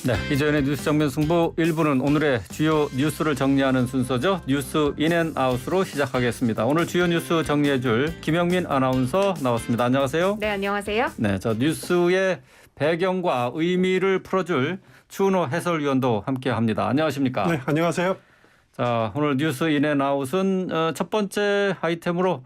네, 이재현의 뉴스 정면 승부 1부는 오늘의 주요 뉴스를 정리하는 순서죠. 뉴스 인앤아웃으로 시작하겠습니다. 오늘 주요 뉴스 정리해줄 김영민 아나운서 나왔습니다. 안녕하세요. 네, 안녕하세요. 네, 저 뉴스의 배경과 의미를 풀어줄 추은호 해설위원도 함께합니다. 안녕하십니까? 네, 안녕하세요. 자, 오늘 뉴스 인앤아웃은 첫 번째 아이템으로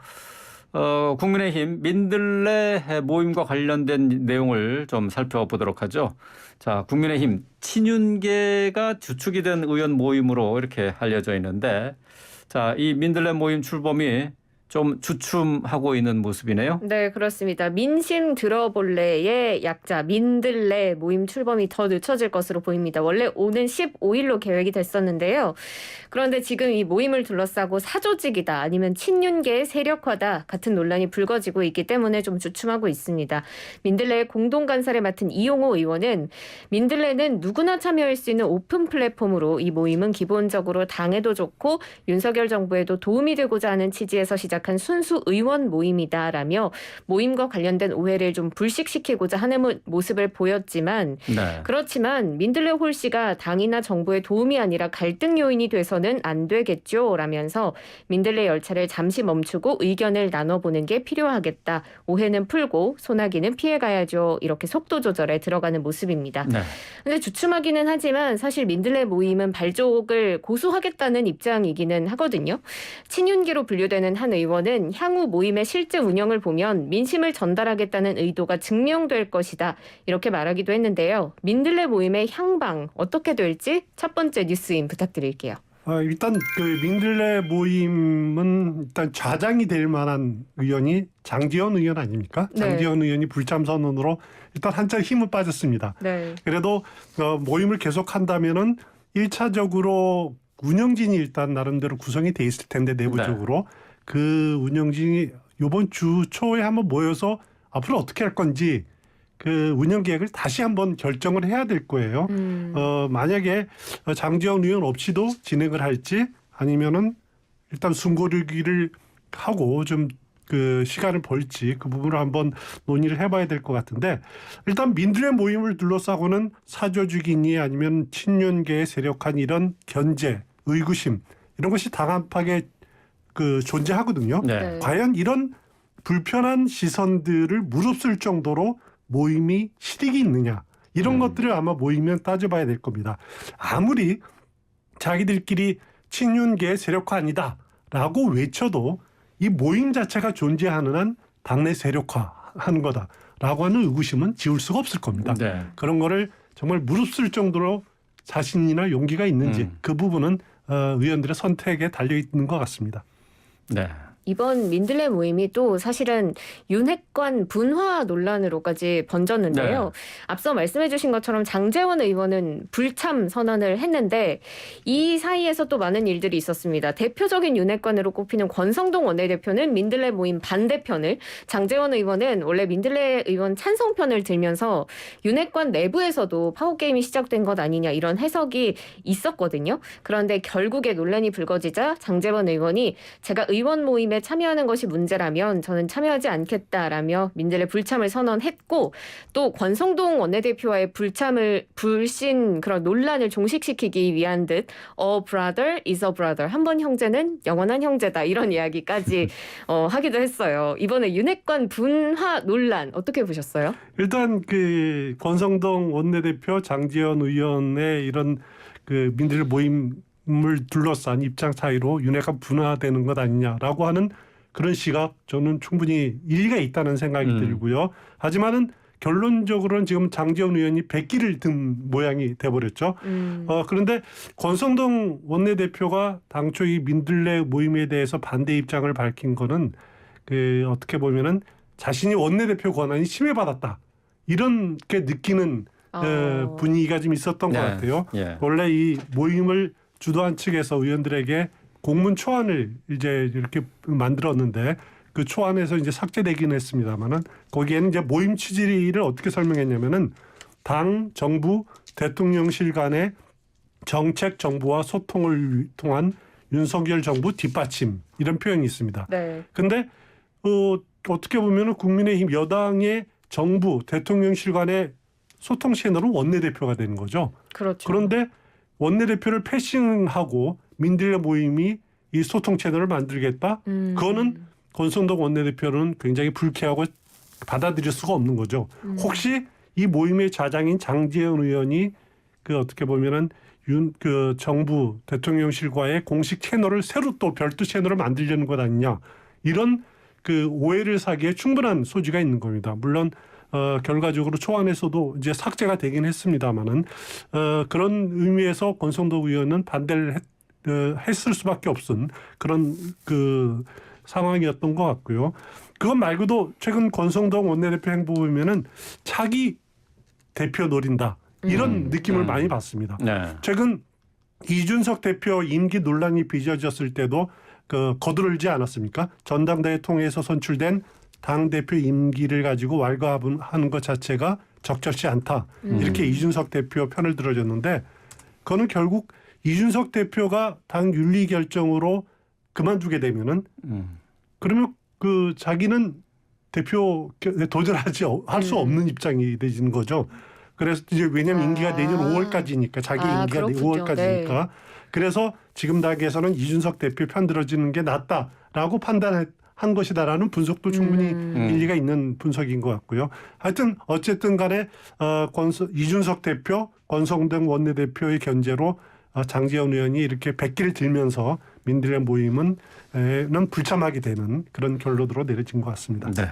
국민의힘 민들레 모임과 관련된 내용을 좀 살펴보도록 하죠. 자, 국민의힘 친윤계가 주축이 된 의원 모임으로 이렇게 알려져 있는데, 자, 이 민들레 모임 출범이 좀 주춤하고 있는 모습이네요. 네, 그렇습니다. 민심 들어볼래의 약자 민들레 모임 출범이 더 늦춰질 것으로 보입니다. 원래 오는 15일로 계획이 됐었는데요. 그런데 지금 이 모임을 둘러싸고 사조직이다 아니면 친윤계의 세력화다 같은 논란이 불거지고 있기 때문에 좀 주춤하고 있습니다. 민들레의 공동간사를 맡은 이용호 의원은 민들레는 누구나 참여할 수 있는 오픈 플랫폼으로 이 모임은 기본적으로 당에도 좋고 윤석열 정부에도 도움이 되고자 하는 취지에서 시작한 순수 의원 모임이다라며 모임과 관련된 오해를 좀 불식시키고자 하는 모습을 보였지만 네. 그렇지만 민들레 홀씨가 당이나 정부의 도움이 아니라 갈등 요인이 돼서는 안 되겠죠 라면서 민들레 열차를 잠시 멈추고 의견을 나눠보는 게 필요하겠다. 오해는 풀고 소나기는 피해가야죠. 이렇게 속도 조절에 들어가는 모습입니다. 네. 근데 주춤하기는 하지만 사실 민들레 모임은 발족을 고수하겠다는 입장이기는 하거든요. 친윤계로 분류되는 한 의원은 향후 모임의 실제 운영을 보면 민심을 전달하겠다는 의도가 증명될 것이다. 이렇게 말하기도 했는데요. 민들레 모임의 향방 어떻게 될지 첫 번째 뉴스인 부탁드릴게요. 일단 그 민들레 모임은 일단 좌장이 될 만한 의원이 장제원 의원 아닙니까? 네. 장제원 의원이 불참 선언으로 일단 한참 힘은 빠졌습니다. 네. 그래도 모임을 계속한다면은 1차적으로 운영진이 일단 나름대로 구성이 돼 있을 텐데 내부적으로 그 운영진이 이번 주 초에 한번 모여서 앞으로 어떻게 할 건지 그 운영 계획을 다시 한번 결정을 해야 될 거예요. 만약에 장제원 의원 없이도 진행을 할지 아니면은 일단 숨고르기를 하고 좀 그 시간을 벌지 그 부분을 한번 논의를 해봐야 될 것 같은데 일단 민들레 모임을 둘러싸고는 사조직이니 아니면 친윤계의 세력한 이런 견제, 의구심 이런 것이 당합하게 그 존재하거든요. 네. 과연 이런 불편한 시선들을 무릅쓸 정도로 모임이 실익이 있느냐 이런 것들을 아마 모이면 따져봐야 될 겁니다. 아무리 자기들끼리 친윤계 세력화 아니다라고 외쳐도 이 모임 자체가 존재하는 한 당내 세력화하는 거다라고 하는 의구심은 지울 수가 없을 겁니다. 네. 그런 거를 정말 무릅쓸 정도로 자신이나 용기가 있는지 그 부분은 의원들의 선택에 달려 있는 것 같습니다. 네. 이번 민들레 모임이 또 사실은 윤핵관 분화 논란으로까지 번졌는데요. 네. 앞서 말씀해 주신 것처럼 장제원 의원은 불참 선언을 했는데 이 사이에서 또 많은 일들이 있었습니다. 대표적인 윤핵관으로 꼽히는 권성동 원내대표는 민들레 모임 반대편을, 장제원 의원은 원래 민들레 의원 찬성편을 들면서 윤핵관 내부에서도 파워게임이 시작된 것 아니냐 이런 해석이 있었거든요. 그런데 결국에 논란이 불거지자 장제원 의원이 제가 의원 모임에 참여하는 것이 문제라면 저는 참여하지 않겠다라며 민들레 불참을 선언했고 또 권성동 원내대표와의 불신 그런 논란을 종식시키기 위한 듯 A brother is a brother 한 번 형제는 영원한 형제다 이런 이야기까지 하기도 했어요. 이번에 윤핵관 분화 논란 어떻게 보셨어요? 일단 그 권성동 원내대표 장제원 의원의 이런 그 민들레 모임을 둘러싼 입장 차이로 윤핵관 분화되는 것 아니냐라고 하는 그런 시각 저는 충분히 일리가 있다는 생각이 들고요. 하지만은 결론적으로는 지금 장제원 의원이 백기를 든 모양이 돼버렸죠. 그런데 권성동 원내대표가 당초 이 민들레 모임에 대해서 반대 입장을 밝힌 거는 그 어떻게 보면은 자신이 원내대표 권한이 침해받았다. 이런 게 느끼는 분위기가 좀 있었던 것 같아요. 예. 원래 이 모임을 주도한 측에서 의원들에게 공문 초안을 이제 이렇게 만들었는데 그 초안에서 이제 삭제되기는 했습니다만은 거기에는 이제 모임 취지를 어떻게 설명했냐면은 당, 정부, 대통령실 간의 정책 정부와 소통을 통한 윤석열 정부 뒷받침 이런 표현이 있습니다. 네. 근데 어떻게 보면은 국민의힘 여당의 정부, 대통령실 간의 소통 채널은 원내대표가 되는 거죠. 그렇죠. 그런데 원내대표를 패싱하고 민들레 모임이 이 소통 채널을 만들겠다. 그거는 권성동 원내대표는 굉장히 불쾌하고 받아들일 수가 없는 거죠. 혹시 이 모임의 좌장인 장제원 의원이 그 어떻게 보면은 그 정부 대통령실과의 공식 채널을 새로 또 별도 채널을 만들려는 것 아니냐, 이런 그 오해를 사기에 충분한 소지가 있는 겁니다. 물론 결과적으로 초안에서도 이제 삭제가 되긴 했습니다만은 그런 의미에서 권성동 의원은 반대를 했을 수밖에 없은 그런 그 상황이었던 것 같고요. 그것 말고도 최근 권성동 원내대표 행보 보면은 차기 대표 노린다, 이런 느낌을 많이 받습니다. 네. 최근 이준석 대표 임기 논란이 빚어졌을 때도 그 거두르지 않았습니까? 전당대회 통해서 선출된 당 대표 임기를 가지고 왈가하는 것 자체가 적절치 않다, 이렇게 이준석 대표 편을 들어줬는데, 그거는 결국 이준석 대표가 당 윤리 결정으로 그만두게 되면은 그러면 그 자기는 대표 도전하지 할 수 없는 입장이 되는 거죠. 그래서 이제 왜냐하면 임기가 내년 5월까지니까, 자기 임기가 내년 5월까지니까. 네. 그래서 지금 단계에서는 이준석 대표 편 들어주는 게 낫다라고 판단한 것이다라는 분석도 충분히 일리가 있는 분석인 것 같고요. 하여튼 어쨌든 간에 이준석 대표, 권성동 원내대표의 견제로 장제원 의원이 이렇게 백기를 들면서 민들레 모임은 불참하게 되는 그런 결론으로 내려진 것 같습니다. 네.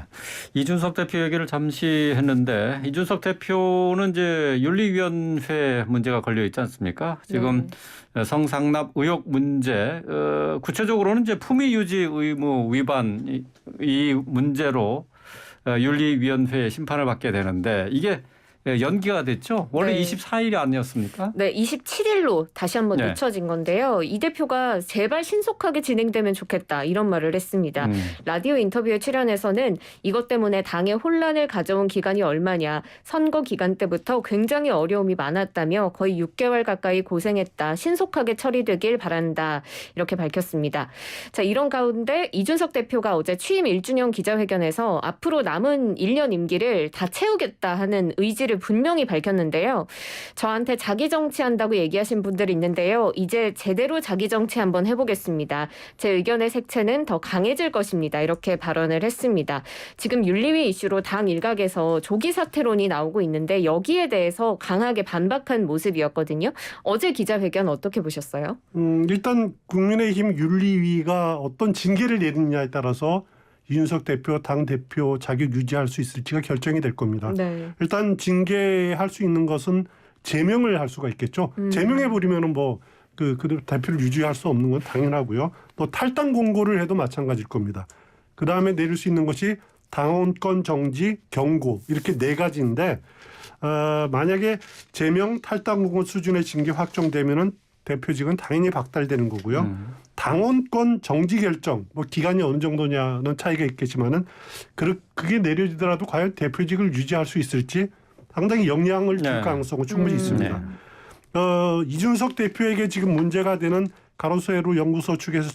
이준석 대표 얘기를 잠시 했는데, 이준석 대표는 이제 윤리위원회 문제가 걸려 있지 않습니까? 지금 성상납 의혹 문제, 구체적으로는 이제 품위 유지 의무 위반 이 문제로 윤리위원회 심판을 받게 되는데, 이게 연기가 됐죠? 원래 네. 24일이 아니었습니까? 네, 27일로 다시 한번 네. 늦춰진 건데요. 이 대표가 제발 신속하게 진행되면 좋겠다, 이런 말을 했습니다. 라디오 인터뷰에 출연해서는 이것 때문에 당에 혼란을 가져온 기간이 얼마냐, 선거 기간 때부터 굉장히 어려움이 많았다며 거의 6개월 가까이 고생했다, 신속하게 처리되길 바란다, 이렇게 밝혔습니다. 자, 이런 가운데 이준석 대표가 어제 취임 1주년 기자회견에서 앞으로 남은 1년 임기를 다 채우겠다 하는 의지를 분명히 밝혔는데요. 저한테 자기 정치한다고 얘기하신 분들이 있는데요. 이제 제대로 자기 정치 한번 해보겠습니다. 제 의견의 색채는 더 강해질 것입니다, 이렇게 발언을 했습니다. 지금 윤리위 이슈로 당 일각에서 조기 사퇴론이 나오고 있는데, 여기에 대해서 강하게 반박한 모습이었거든요. 어제 기자회견 어떻게 보셨어요? 일단 국민의힘 윤리위가 어떤 징계를 내리느냐에 따라서 이준석 대표, 당 대표 자격 유지할 수 있을지가 결정이 될 겁니다. 네. 일단 징계할 수 있는 것은 제명을 할 수가 있겠죠. 제명해버리면은 그 대표를 유지할 수 없는 건 당연하고요. 또 탈당 공고를 해도 마찬가지일 겁니다. 그 다음에 내릴 수 있는 것이 당원권 정지, 경고, 이렇게 4가지인데 만약에 제명, 탈당 공고 수준의 징계 확정되면은 대표직은 당연히 박탈되는 거고요. 당원권 정지 결정, 기간이 어느 정도냐는 차이가 있겠지만은 그게 내려지더라도 과연 대표직을 유지할 수 있을지 상당히 영향을 줄 가능성은 충분히 있습니다. 이준석 대표에게 지금 문제가 되는 가로세로 연구소 측에서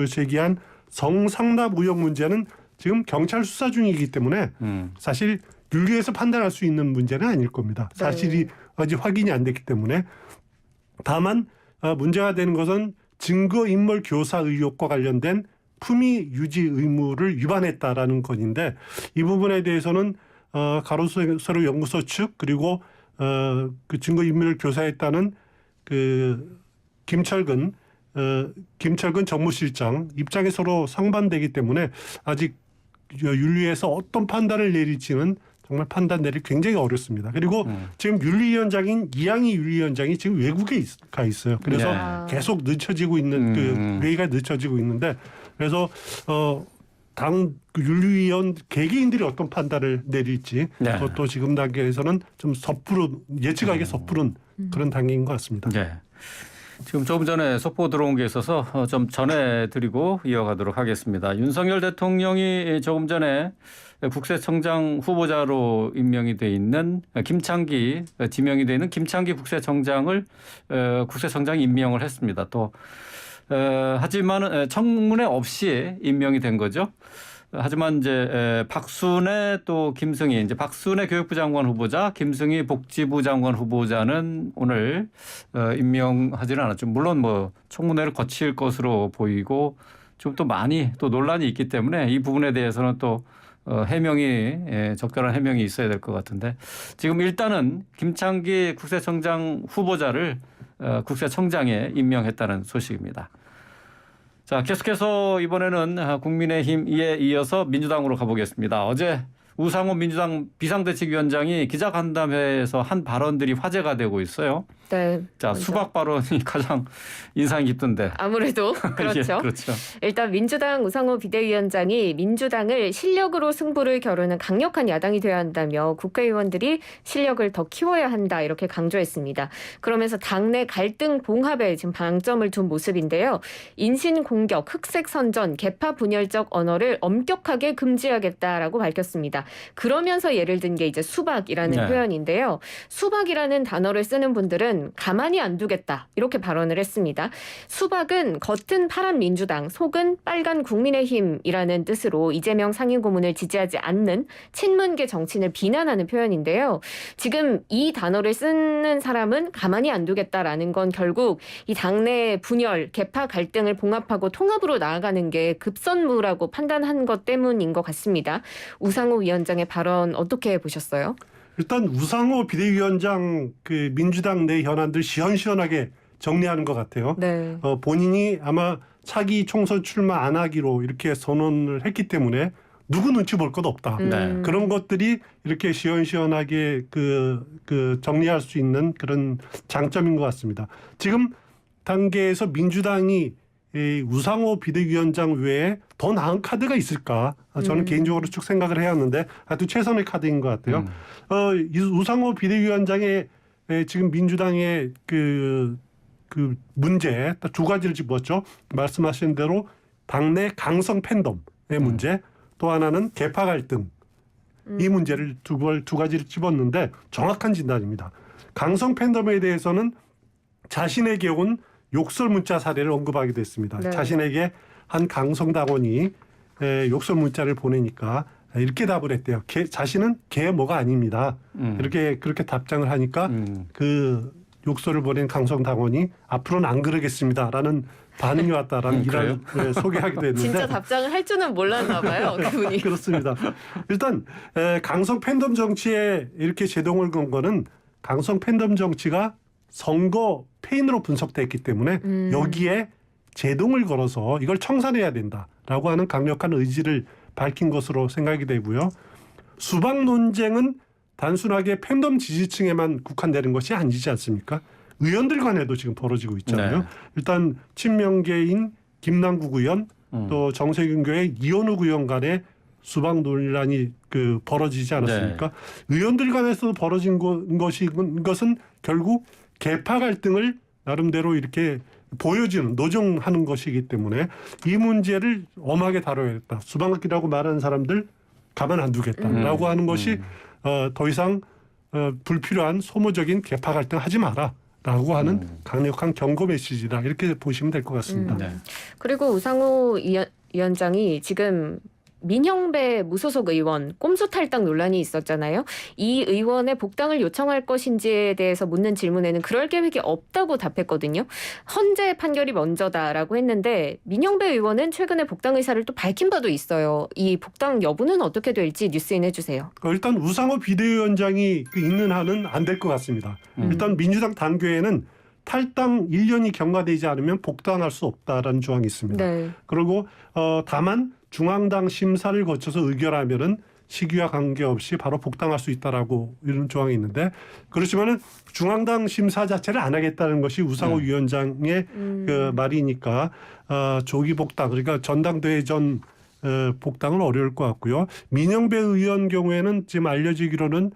제기한 성상납 의혹 문제는 지금 경찰 수사 중이기 때문에 사실 윤리에서 판단할 수 있는 문제는 아닐 겁니다. 사실이 아직 확인이 안 됐기 때문에. 다만 문제가 되는 것은 증거인멸 교사 의혹과 관련된 품위 유지 의무를 위반했다라는 건인데, 이 부분에 대해서는 가로세로 연구소 측, 그리고 그 증거인멸 교사했다는 그 김철근 정무실장 입장이 서로 상반되기 때문에 아직 윤리에서 어떤 판단을 내릴지는 정말 판단 내리기 굉장히 어렵습니다. 그리고 지금 윤리위원장인 이양희 윤리위원장이 지금 외국에 가 있어요. 그래서 계속 늦춰지고 있는 그 회의가 늦춰지고 있는데, 그래서 당 윤리위원 개개인들이 어떤 판단을 내릴지 그것도 지금 단계에서는 좀 예측하기 섣부른 그런 단계인 것 같습니다. 네. 지금 조금 전에 속보 들어온 게 있어서 좀 전해드리고 이어가도록 하겠습니다. 윤석열 대통령이 조금 전에 국세청장 후보자로 임명이 돼 있는 지명이 돼 있는 김창기 국세청장을 국세청장 임명을 했습니다. 또 하지만 청문회 없이 임명이 된 거죠. 하지만 이제 박순애 또 김승희 이제 박순애 교육부 장관 후보자, 김승희 복지부 장관 후보자는 오늘 임명하지는 않았죠. 물론 뭐 청문회를 거칠 것으로 보이고 좀 또 많이 또 논란이 있기 때문에 이 부분에 대해서는 또 해명이 적절한 해명이 있어야 될 것 같은데 지금 일단은 김창기 국세청장 후보자를 국세청장에 임명했다는 소식입니다. 자, 계속해서 이번에는 국민의힘에 이어서 민주당으로 가보겠습니다. 어제 우상호 민주당 비상대책위원장이 기자간담회에서 한 발언들이 화제가 되고 있어요. 네. 자, 먼저. 수박 발언이 가장 인상이 깊던데. 아무래도 그렇죠. 예, 그렇죠. 일단 민주당 우상호 비대위원장이 민주당을 실력으로 승부를 겨루는 강력한 야당이 되어야 한다며 국회의원들이 실력을 더 키워야 한다 이렇게 강조했습니다. 그러면서 당내 갈등 봉합에 지금 방점을 둔 모습인데요. 인신 공격, 흑색 선전, 계파 분열적 언어를 엄격하게 금지하겠다라고 밝혔습니다. 그러면서 예를 든 게 이제 수박이라는 네. 표현인데요. 수박이라는 단어를 쓰는 분들은 가만히 안 두겠다 이렇게 발언을 했습니다. 수박은 겉은 파란 민주당, 속은 빨간 국민의힘이라는 뜻으로 이재명 상임고문을 지지하지 않는 친문계 정치인을 비난하는 표현인데요. 지금 이 단어를 쓰는 사람은 가만히 안 두겠다라는 건 결국 이 당내 분열, 계파 갈등을 봉합하고 통합으로 나아가는 게 급선무라고 판단한 것 때문인 것 같습니다. 우상호 위원장의 발언 어떻게 보셨어요? 일단 우상호 비대위원장 그 민주당 내 현안들 시원시원하게 정리하는 것 같아요. 네. 본인이 아마 차기 총선 출마 안 하기로 이렇게 선언을 했기 때문에 누구 눈치 볼 것 없다. 네. 그런 것들이 이렇게 시원시원하게 그 정리할 수 있는 그런 장점인 것 같습니다. 지금 단계에서 민주당이 이 우상호 비대위원장 외에 더 나은 카드가 있을까? 저는 개인적으로 쭉 생각을 해왔는데 하여튼 최선의 카드인 것 같아요. 이 우상호 비대위원장의 지금 민주당의 그 문제 두 가지를 짚었죠. 말씀하신 대로 당내 강성 팬덤의 문제, 또 하나는 계파 갈등. 이 문제를 두 가지를 찝었는데 정확한 진단입니다. 강성 팬덤에 대해서는 자신에게 온 욕설 문자 사례를 언급하기도 했습니다. 네. 자신에게 한 강성당원이 욕설 문자를 보내니까 이렇게 답을 했대요. 자신은 개 뭐가 아닙니다. 그렇게 답장을 하니까 그 욕설을 보낸 강성당원이 앞으로는 안 그러겠습니다라는 반응이 왔다라는 일화를 소개하기도 했는데 진짜 답장을 할 줄은 몰랐나 봐요. 그분이. 그렇습니다. 일단 강성 팬덤 정치에 이렇게 제동을 건 거는 강성 팬덤 정치가 선거 패인으로 분석됐기 때문에 여기에 제동을 걸어서 이걸 청산해야 된다라고 하는 강력한 의지를 밝힌 것으로 생각이 되고요. 수박 논쟁은 단순하게 팬덤 지지층에만 국한되는 것이 아니지 않습니까? 의원들 간에도 지금 벌어지고 있잖아요. 네. 일단 친명계인 김남국 의원 또 정세균 교회 이현욱 의원 간에 수박 논란이 벌어지지 않았습니까? 네. 의원들 간에서도 벌어진 것은 결국 계파 갈등을 나름대로 이렇게 보여지는 노정하는 것이기 때문에 이 문제를 엄하게 다뤄야겠다. 수박이라고 말하는 사람들 가만 안 두겠다라고 하는 것이 더 이상 불필요한 소모적인 계파 갈등 하지 마라라고 하는 강력한 경고 메시지다. 이렇게 보시면 될 것 같습니다. 네. 그리고 우상호 위원장이 지금 민형배 무소속 의원 꼼수 탈당 논란이 있었잖아요. 이 의원의 복당을 요청할 것인지에 대해서 묻는 질문에는 그럴 계획이 없다고 답했거든요. 헌재 판결이 먼저다라고 했는데 민형배 의원은 최근에 복당 의사를 또 밝힌 바도 있어요. 이 복당 여부는 어떻게 될지 뉴스인 해주세요. 일단 우상호 비대위원장이 있는 한은 안 될 것 같습니다. 일단 민주당 당규에는 탈당 1년이 경과되지 않으면 복당할 수 없다라는 조항이 있습니다. 네. 그리고 다만 중앙당 심사를 거쳐서 의결하면은 시기와 관계없이 바로 복당할 수 있다라고 이런 조항이 있는데 그렇지만은 중앙당 심사 자체를 안 하겠다는 것이 우상호 위원장의 그 말이니까 조기 복당 그러니까 전당대회 전 복당은 어려울 것 같고요. 민영배 의원 경우에는 지금 알려지기로는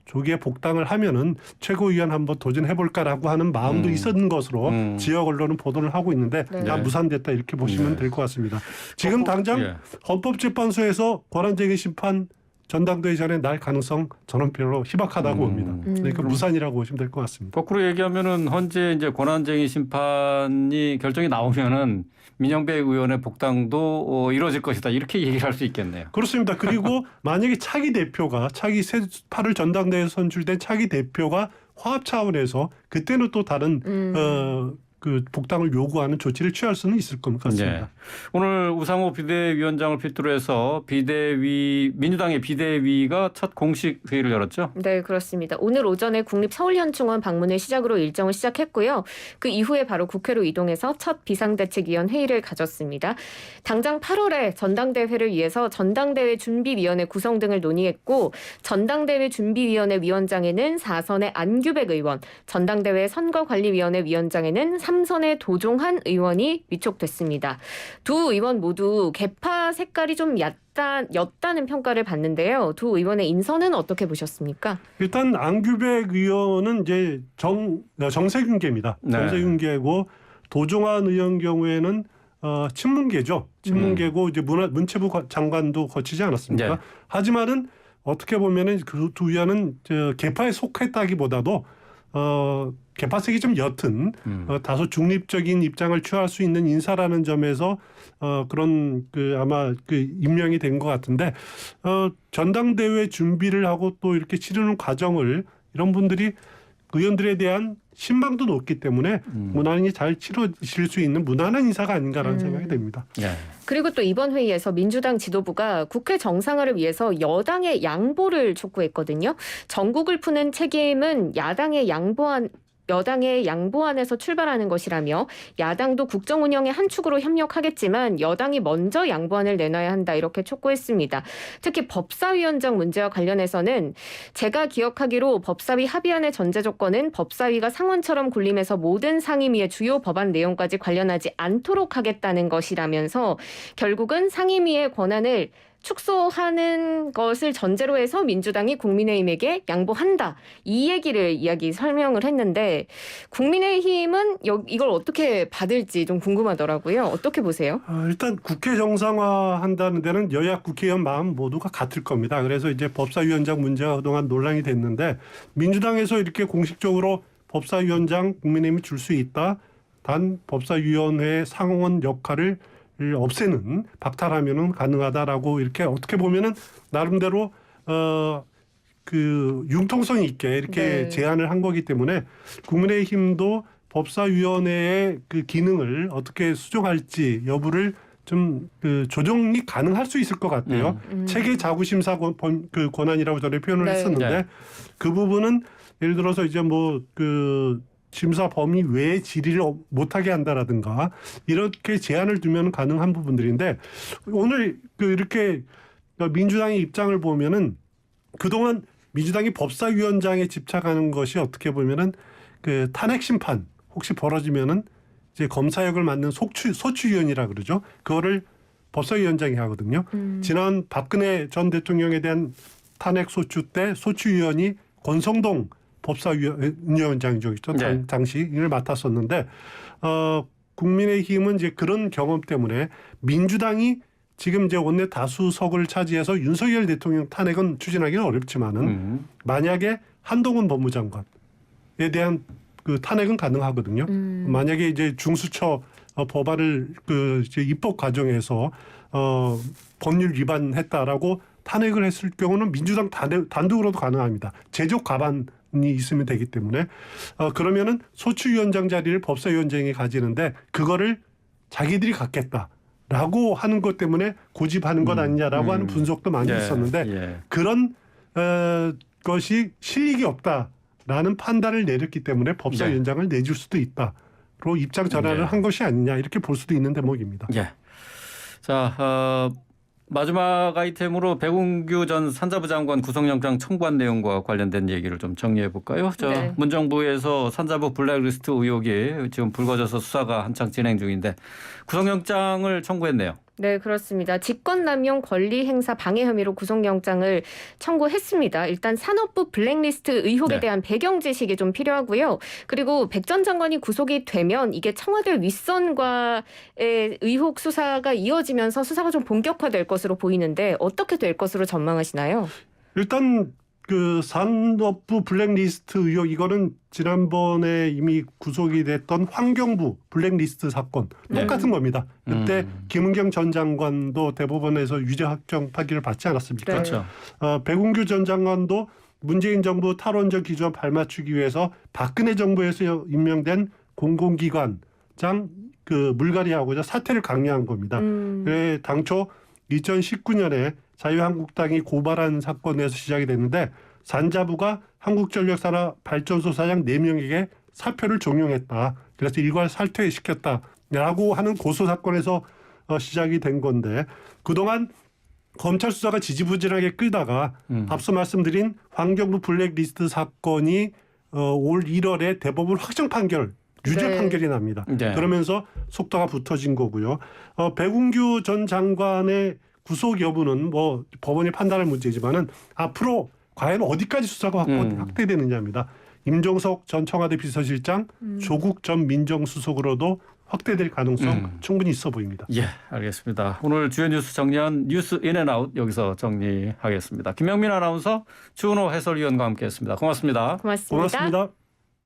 조기에 복당을 하면은 최고위원 한번 도전해볼까라고 하는 마음도 있었는 것으로 지역 언론은 보도를 하고 있는데 네. 다 무산됐다 이렇게 보시면 될 것 같습니다. 지금 당장 예. 헌법재판소에서 권한쟁의 심판 전당대회 전에 날 가능성 저는 별로 희박하다고 봅니다. 그러니까 음. 무산이라고 보시면 될 것 같습니다. 거꾸로 얘기하면은 현재 이제 권한쟁의 심판이 결정이 나오면은 민영배 의원의 복당도 이루어질 것이다 이렇게 얘기를 할 수 있겠네요. 그렇습니다. 그리고 만약에 차기 8월 전당대회에 선출된 차기 대표가 화합 차원에서 그때는 또 다른 그 복당을 요구하는 조치를 취할 수는 있을 것 같습니다. 네. 오늘 우상호 비대위원장을 필두로 해서 민주당의 비대위가 첫 공식 회의를 열었죠. 네, 그렇습니다. 오늘 오전에 국립서울현충원 방문을 시작으로 일정을 시작했고요. 그 이후에 바로 국회로 이동해서 첫 비상대책위원 회의를 가졌습니다. 당장 8월에 전당대회를 위해서 전당대회 준비위원회 구성 등을 논의했고 전당대회 준비위원회 위원장에는 4선의 안규백 의원, 전당대회 선거관리위원회 위원장에는 3선의 도종한 의원이 위촉됐습니다. 두 의원 모두 계파 색깔이 좀 였다는 평가를 받는데요. 두 의원의 인선은 어떻게 보셨습니까? 일단 안규백 의원은 이제 정세균계입니다. 네. 정세균계고 도종환 의원 경우에는 친문계죠. 친문계고 이제 문체부 장관도 거치지 않았습니까? 네. 하지만은 어떻게 보면은 그 두 의원은 계파에 속했다기보다도 계파색이 좀 옅은 다소 중립적인 입장을 취할 수 있는 인사라는 점에서 그런 아마 임명이 된 것 같은데 전당대회 준비를 하고 또 이렇게 치르는 과정을 이런 분들이 의원들에 대한 신망도 높기 때문에 무난히 잘 치러질 수 있는 무난한 인사가 아닌가라는 생각이 듭니다. 네. 그리고 또 이번 회의에서 민주당 지도부가 국회 정상화를 위해서 여당의 양보를 촉구했거든요. 전국을 푸는 책임은 여당의 양보안에서 출발하는 것이라며 야당도 국정 운영의 한 축으로 협력하겠지만 여당이 먼저 양보안을 내놔야 한다 이렇게 촉구했습니다. 특히 법사위원장 문제와 관련해서는 제가 기억하기로 법사위 합의안의 전제 조건은 법사위가 상원처럼 군림해서 모든 상임위의 주요 법안 내용까지 관련하지 않도록 하겠다는 것이라면서 결국은 상임위의 권한을 축소하는 것을 전제로 해서 민주당이 국민의힘에게 양보한다. 이 얘기를 설명을 했는데 국민의힘은 이걸 어떻게 받을지 좀 궁금하더라고요. 어떻게 보세요? 일단 국회 정상화한다는 데는 여야 국회의원 마음 모두가 같을 겁니다. 그래서 이제 법사위원장 문제가 그동안 논란이 됐는데 민주당에서 이렇게 공식적으로 법사위원장 국민의힘이 줄 수 있다. 단 법사위원회의 상원 역할을 없애는 박탈하면은 가능하다라고 이렇게 어떻게 보면은 나름대로 융통성 있게 이렇게 네. 제안을 한 거기 때문에 국민의힘도 법사위원회의 그 기능을 어떻게 수정할지 여부를 좀 조정이 가능할 수 있을 것 같아요. 체계 자구심사 권한이라고 전에 표현을 네. 했었는데 네. 그 부분은 예를 들어서 이제 심사 범위 외에 질의를 못하게 한다라든가 이렇게 제한을 두면 가능한 부분들인데 오늘 이렇게 민주당의 입장을 보면은 그동안 민주당이 법사위원장에 집착하는 것이 어떻게 보면은 탄핵 심판 혹시 벌어지면은 이제 검사역을 맡는 소추위원이라 그러죠. 그거를 법사위원장이 하거든요. 지난 박근혜 전 대통령에 대한 탄핵 소추 때 소추위원이 권성동 법사위원장이죠. 네. 당시 이를 맡았었는데 국민의힘은 이제 그런 경험 때문에 민주당이 지금 이제 원내 다수석을 차지해서 윤석열 대통령 탄핵은 추진하기는 어렵지만은 만약에 한동훈 법무장관에 대한 탄핵은 가능하거든요. 만약에 이제 중수처 법안을 이제 입법 과정에서 법률 위반했다라고 탄핵을 했을 경우는 민주당 단독으로도 가능합니다. 제적 과반이 있으면 되기 때문에 그러면은 소추위원장 자리를 법사위원장이 가지는데 그거를 자기들이 갖겠다라고 하는 것 때문에 고집하는 것 아니냐라고 하는 분석도 많이 있었는데 그런 것이 실익이 없다라는 판단을 내렸기 때문에 법사위원장을 내줄 수도 있다로 입장 전환을 한 것이 아니냐 이렇게 볼 수도 있는 대목입니다. 자, 마지막 아이템으로 백운규 전 산자부 장관 구속영장 청구한 내용과 관련된 얘기를 좀 정리해 볼까요? 네. 문정부에서 산자부 블랙리스트 의혹이 지금 불거져서 수사가 한창 진행 중인데 구속영장을 청구했네요. 네, 그렇습니다. 직권남용 권리행사 방해 혐의로 구속영장을 청구했습니다. 일단 산업부 블랙리스트 의혹에 네. 대한 배경 지식이 좀 필요하고요. 그리고 백 전 장관이 구속이 되면 이게 청와대 윗선과의 의혹 수사가 이어지면서 수사가 좀 본격화될 것으로 보이는데 어떻게 될 것으로 전망하시나요? 일단 그 산업부 블랙리스트 의혹 이거는 지난번에 이미 구속이 됐던 환경부 블랙리스트 사건 똑같은 겁니다. 그때 김은경 전 장관도 대법원에서 유죄 확정 판결을 받지 않았습니까? 네. 그렇죠. 백운규 전 장관도 문재인 정부 탈원전 기조와 발맞추기 위해서 박근혜 정부에서 임명된 공공기관장 그 물갈이하고자 사퇴를 강요한 겁니다. 그래 당초 2019년에 자유한국당이 고발한 사건에서 시작이 됐는데 산자부가 한국전력산업발전소 사장 4명에게 사표를 종용했다. 그래서 일괄 살퇴시켰다라고 하는 고소 사건에서 시작이 된 건데 그동안 검찰 수사가 지지부진하게 끌다가 앞서 말씀드린 환경부 블랙리스트 사건이 올 1월에 대법원 확정 판결 유죄 네. 판결이 납니다. 네. 그러면서 속도가 붙어진 거고요. 백운규 전 장관의 구속 여부는 뭐 법원이 판단할 문제지만은 앞으로 과연 어디까지 수사가 확대되느냐입니다. 임종석 전 청와대 비서실장, 조국 전 민정수석으로도 확대될 가능성 충분히 있어 보입니다. 예, 알겠습니다. 오늘 주요 뉴스 정리한 뉴스 인앤아웃 여기서 정리하겠습니다. 김영민 아나운서, 주은호 해설위원과 함께했습니다. 고맙습니다. 고맙습니다. 고맙습니다.